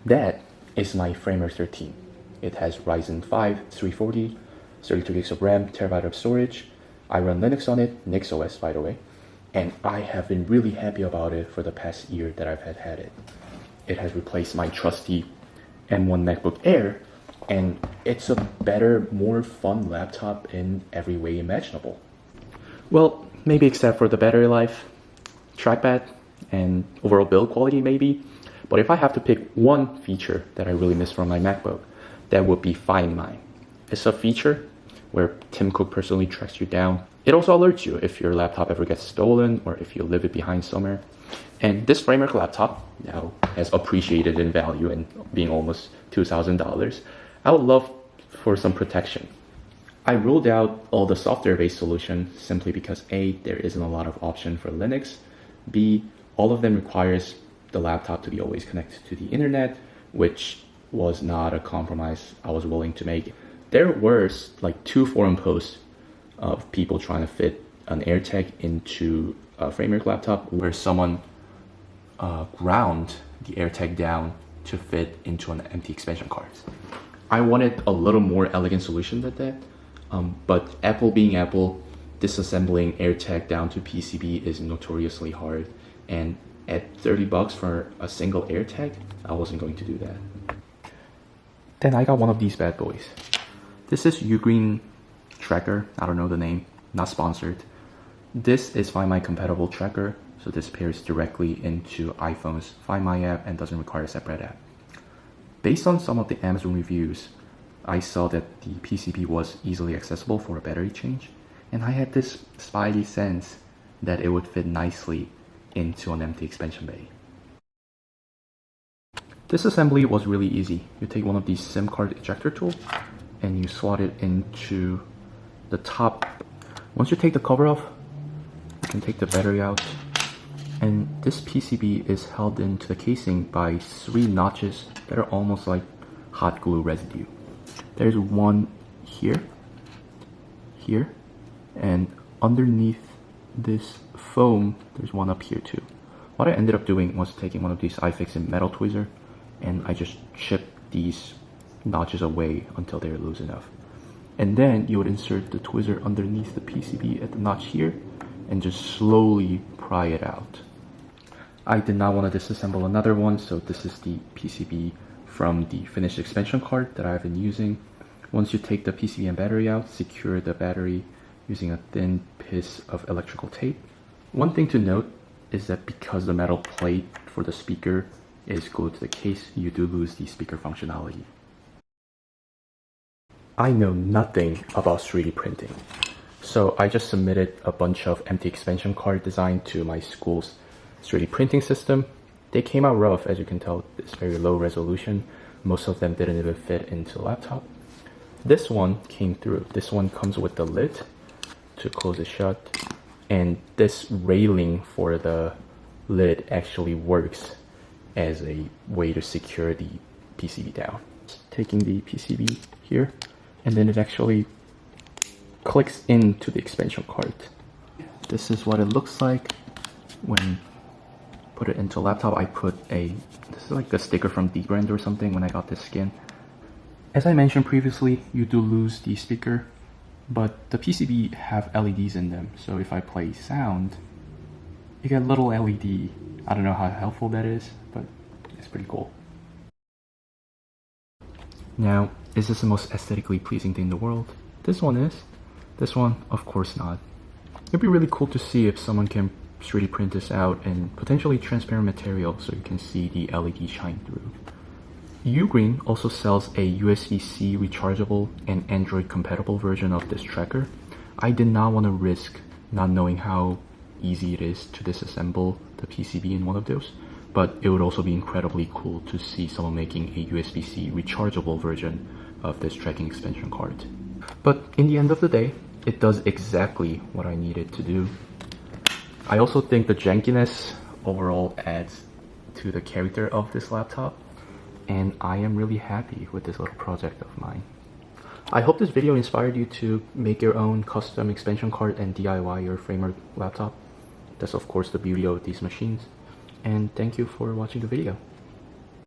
That is my Framer 13. It has Ryzen 5 340, 32 gigs of RAM, terabyte of storage. I run Linux on it, NixOS by the way, and I have been really happy about it for the past year that I've had it. It has replaced my trusty M1 MacBook Air, and it's a better, more fun laptop in every way imaginable. Well, maybe except for the battery life, trackpad, and overall build quality maybe. But if I have to pick one feature that I really miss from my MacBook, that would be Find My. It's a feature where Tim Cook personally tracks you down. It also alerts you if your laptop ever gets stolen or if you leave it behind somewhere. And this Framer laptop now has appreciated in value and being almost $2,000. I would love for some protection. I ruled out all the software-based solutions simply because A, there isn't a lot of option for Linux. B, all of them requires the laptop to be always connected to the internet, which was not a compromise I was willing to make. There were like 2 forum posts of people trying to fit an AirTag into a Framer laptop where someone ground the AirTag down to fit into an empty expansion card. I wanted a little more elegant solution than that, but Apple being Apple, disassembling AirTag down to PCB is notoriously hard, and at $30 for a single AirTag, I wasn't going to do that. Then I got one of these bad boys. This is ugreen tracker, I don't know the name, not sponsored. This is Find My compatible tracker, so this pairs directly into iPhone's Find My app and doesn't require a separate app. Based on some of the Amazon reviews, I saw that the PCB was easily accessible for a battery change, and I had this spidey sense that it would fit nicely into an empty expansion bay. This assembly was really easy. You take one of these SIM card ejector tools and you slot it into the top. Once you take the cover off, you can take the battery out, and this PCB is held into the casing by 3 notches that are almost like hot glue residue. There's one here, here, and underneath this foam, there's one up here too. What I ended up doing was taking one of these iFixit metal tweezer, and I just chipped these notches away until they're loose enough. And then you would insert the tweezer underneath the PCB at the notch here, and just slowly pry it out. I did not want to disassemble another one, so this is the PCB from the finished expansion card that I've been using. Once you take the PCB and battery out, secure the battery using a thin piece of electrical tape. One thing to note is that because the metal plate for the speaker is glued to the case, you do lose the speaker functionality. I know nothing about 3D printing, so I just submitted a bunch of empty expansion card design to my school's 3D printing system. They came out rough, as you can tell. It's very low resolution. Most of them didn't even fit into the laptop. This one came through. This one comes with the lid to close it shut, and this railing for the lid actually works as a way to secure the PCB down. Taking the PCB here, and then it actually clicks into the expansion card. This is what it looks like when put it into a laptop. I put this is like a sticker from Dbrand or something when I got this skin. As I mentioned previously, you do lose the speaker, but the PCB have LEDs in them, so if I play sound, you get a little LED. I don't know how helpful that is, but it's pretty cool. Now, is this the most aesthetically pleasing thing in the world? This one is. This one, of course not. It'd be really cool to see if someone can 3D print this out in potentially transparent material so you can see the LED shine through. Ugreen also sells a USB-C rechargeable and Android compatible version of this tracker. I did not want to risk not knowing how easy it is to disassemble the PCB in one of those, but it would also be incredibly cool to see someone making a USB-C rechargeable version of this tracking expansion card. But in the end of the day, it does exactly what I needed to do. I also think the jankiness overall adds to the character of this laptop, and I am really happy with this little project of mine. I hope this video inspired you to make your own custom expansion card and DIY your Framer laptop. That's of course the beauty of these machines. And thank you for watching the video.